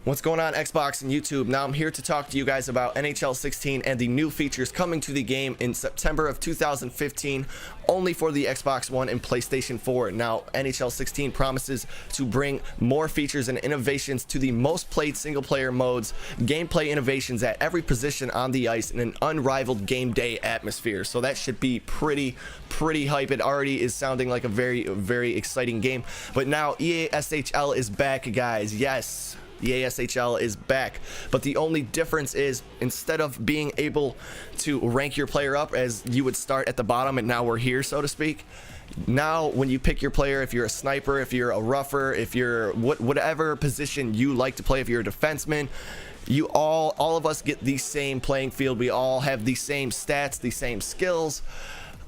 What's going on, Xbox and YouTube? Now I'm here to talk to you guys about NHL 16 and the new features coming to the game in September of 2015, only for the Xbox One and PlayStation 4. Now, NHL 16 promises to bring more features and innovations to the most played single-player modes, gameplay innovations at every position on the ice, and an unrivaled game day atmosphere. So that should be pretty hype. It already is sounding like a very exciting game. But now EA SHL is back, guys. Yes. EA SHL is back, but the only difference is instead of being able to rank your player up as you would start at the bottom and now we're here, so to speak, now when you pick your player, if you're a sniper, if you're a rougher, if you're whatever position you like to play, if you're a defenseman, you all of us get the same playing field. We all have the same stats, the same skills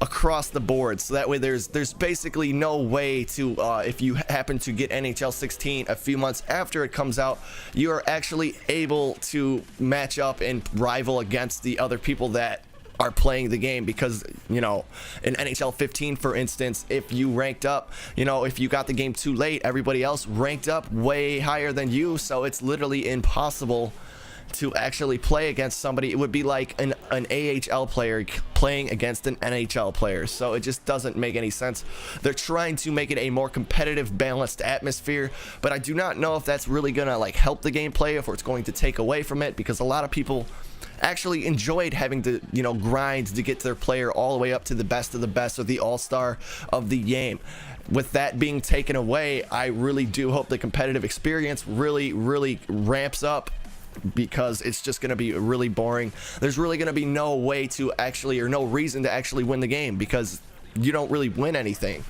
across the board, so that way there's basically no way to if you happen to get NHL 16 a few months after it comes out, you are actually able to match up and rival against the other people that are playing the game. Because, you know, in NHL 15, for instance, if you ranked up, you know, if you got the game too late, everybody else ranked up way higher than you, so it's literally impossible to actually play against somebody. It would be like an AHL player playing against an NHL player, so it just doesn't make any sense. They're trying to make it a more competitive, balanced atmosphere, but I do not know if that's really gonna like help the gameplay, if it's going to take away from it, because a lot of people actually enjoyed having to, you know, grind to get their player all the way up to the best of the best, or the all-star of the game. With that being taken away, I really do hope the competitive experience really ramps up, because it's just going to be really boring. There's really going to be no way to actually, or no reason to actually win the game, because you don't really win anything.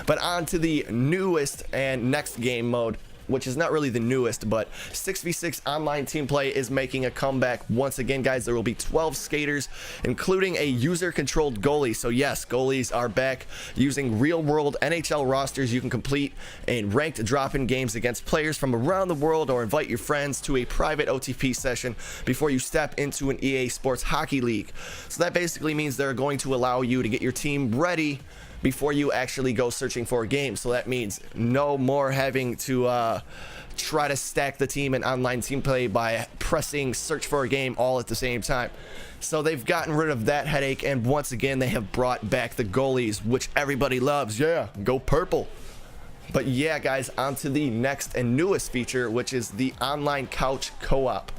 But on to the newest and next game mode, which is not really the newest, but 6v6 online team play is making a comeback once again, guys. There will be 12 skaters, including a user-controlled goalie. So yes, goalies are back. Using real-world NHL rosters, you can complete in ranked drop-in games against players from around the world, or invite your friends to a private OTP session before you step into an EA Sports Hockey League. So that basically means they're going to allow you to get your team ready before you actually go searching for a game. So that means no more having to try to stack the team in online team play by pressing search for a game all at the same time. So they've gotten rid of that headache, and once again they have brought back the goalies, which everybody loves. Yeah, go purple. But yeah, guys, on to the next and newest feature, which is the online couch co-op.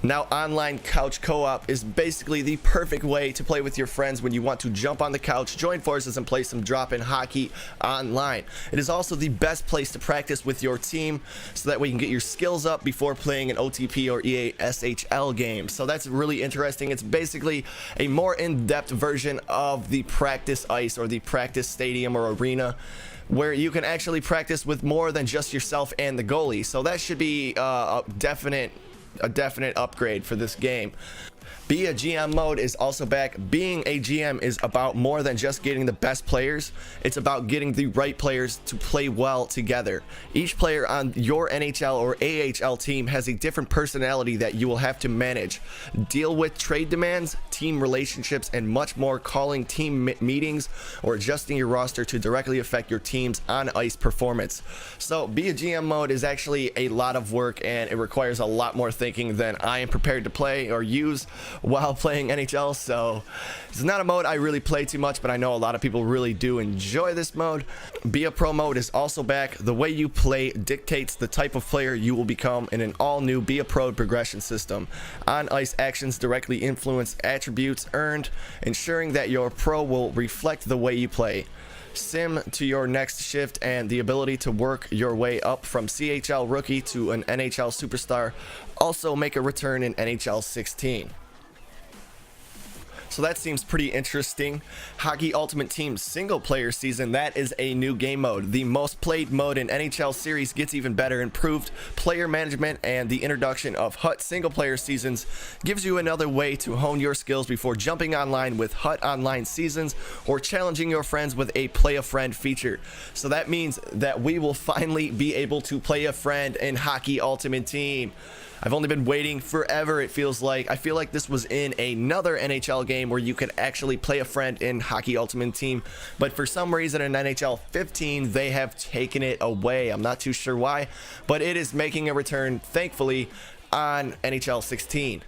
Now, online couch co-op is basically the perfect way to play with your friends when you want to jump on the couch, join forces, and play some drop-in hockey online. It is also the best place to practice with your team, so that way you can get your skills up before playing an OTP or EA SHL game. So that's really interesting. It's basically a more in-depth version of the practice ice, or the practice stadium or arena, where you can actually practice with more than just yourself and the goalie. So that should be a definite upgrade for this game. Be a GM mode is also back. Being a GM is about more than just getting the best players. It's about getting the right players to play well together. Each player on your NHL or AHL team has a different personality that you will have to manage. Deal with trade demands, team relationships, and much more, calling team meetings or adjusting your roster to directly affect your team's on-ice performance. So Be a GM mode is actually a lot of work, and it requires a lot more thinking than I am prepared to play or use while playing NHL. So it's not a mode I really play too much, but I know a lot of people really do enjoy this mode. Be a Pro mode is also back. The way you play dictates the type of player you will become in an all-new Be a Pro progression system. On-ice actions directly influence attributes earned, ensuring that your pro will reflect the way you play. Sim to your next shift, and the ability to work your way up from CHL rookie to an NHL superstar also make a return in NHL 16. So that seems pretty interesting. Hockey Ultimate Team single player season, that is a new game mode. The most played mode in NHL series gets even better. Improved player management and the introduction of HUT single player seasons gives you another way to hone your skills before jumping online with HUT online seasons, or challenging your friends with a play a friend feature. So that means that we will finally be able to play a friend in Hockey Ultimate Team. I've only been waiting forever, it feels like. I feel like this was in another NHL game game where you could actually play a friend in Hockey Ultimate Team, but for some reason in NHL 15 they have taken it away. I'm not too sure why, but it is making a return, thankfully, on NHL 16.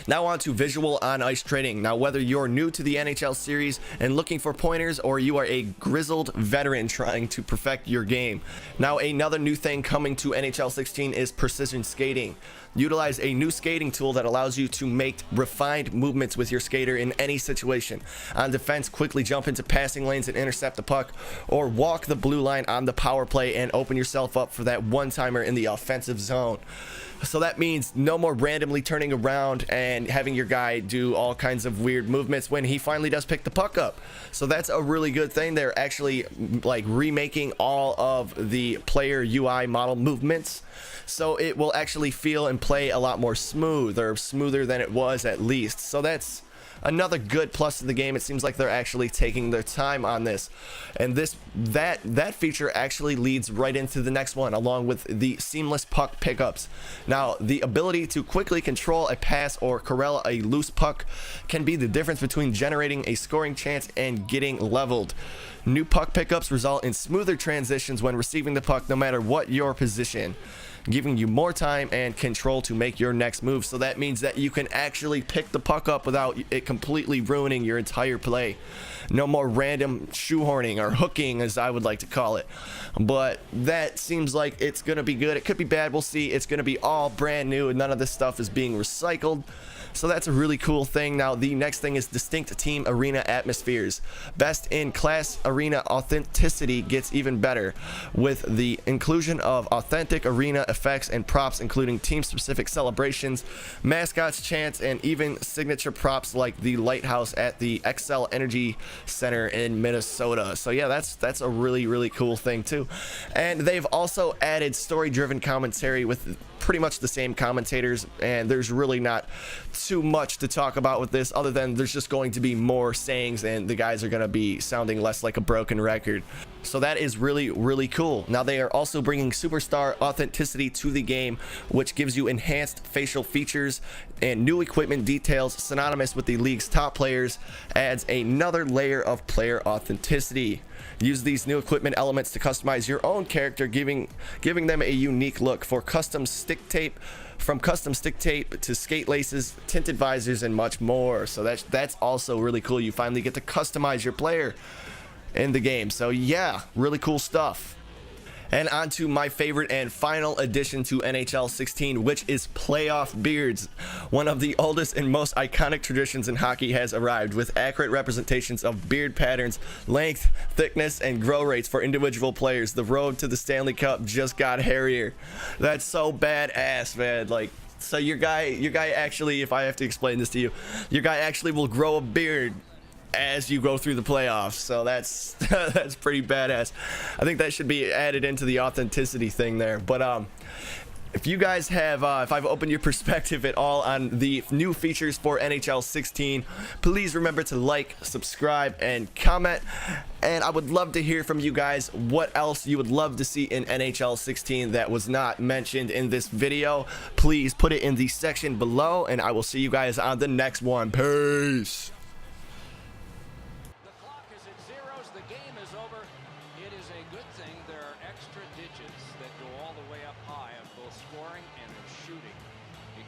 Now on to visual on ice trading. Now, whether you're new to the NHL series and looking for pointers, or you are a grizzled veteran trying to perfect your game. Now, another new thing coming to NHL 16 is precision skating. Utilize a new skating tool that allows you to make refined movements with your skater in any situation. On defense, quickly jump into passing lanes and intercept the puck, or walk the blue line on the power play and open yourself up for that one-timer in the offensive zone. So that means no more randomly turning around and having your guy do all kinds of weird movements when he finally does pick the puck up. So that's a really good thing. They're actually like remaking all of the player UI model movements, so it will actually feel and play a lot more smooth, or smoother than it was at least. So that's another good plus to the game. It seems like they're actually taking their time on this, and that feature actually leads right into the next one, along with the seamless puck pickups. Now, the ability to quickly control a pass or corral a loose puck can be the difference between generating a scoring chance and getting leveled. New puck pickups result in smoother transitions when receiving the puck, no matter what your position, giving you more time and control to make your next move. So that means that you can actually pick the puck up without it completely ruining your entire play. No more random shoehorning, or hooking as I would like to call it. But that seems like it's going to be good. It could be bad, we'll see. It's going to be all brand new, and none of this stuff is being recycled. So that's a really cool thing. Now, the next thing is distinct team arena atmospheres. Best in class arena authenticity gets even better with the inclusion of authentic arena effects and props, including team specific celebrations, mascots, chants, and even signature props like the lighthouse at the XL Energy Center in Minnesota. So yeah, that's a really cool thing too. And they've also added story driven commentary with pretty much the same commentators, and there's really not too much to talk about with this, other than there's just going to be more sayings and the guys are going to be sounding less like a broken record. So that is really cool. Now, they are also bringing superstar authenticity to the game, which gives you enhanced facial features and new equipment details synonymous with the league's top players, adds another layer of player authenticity. Use these new equipment elements to customize your own character, giving them a unique look. For custom stick tape, from custom stick tape to skate laces, tinted visors, and much more. So that's also really cool. You finally get to customize your player in the game. So yeah, really cool stuff. And on to my favorite and final addition to NHL 16, which is playoff beards. One of the oldest and most iconic traditions in hockey has arrived, with accurate representations of beard patterns, length, thickness, and grow rates for individual players. The road to the Stanley Cup just got hairier. That's so badass, man. Like, so your guy actually, if I have to explain this to you, your guy actually will grow a beard as you go through the playoffs. So that's that's pretty badass. I think that should be added into the authenticity thing there. But if you guys have if I've opened your perspective at all on the new features for NHL 16, please remember to like, subscribe, and comment. And I would love to hear from you guys what else you would love to see in NHL 16 that was not mentioned in this video. Please put it in the section below, and I will see you guys on the next one. Peace.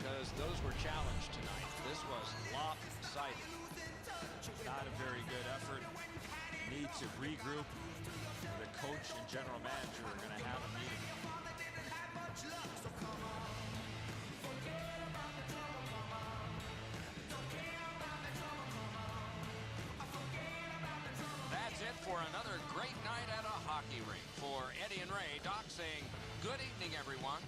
Because those were challenged tonight. This was lopsided. Not a very good effort. Need to regroup. The coach and general manager are going to have a meeting. That's it for another great night at a hockey rink. For Eddie and Ray, Doc saying good evening, everyone.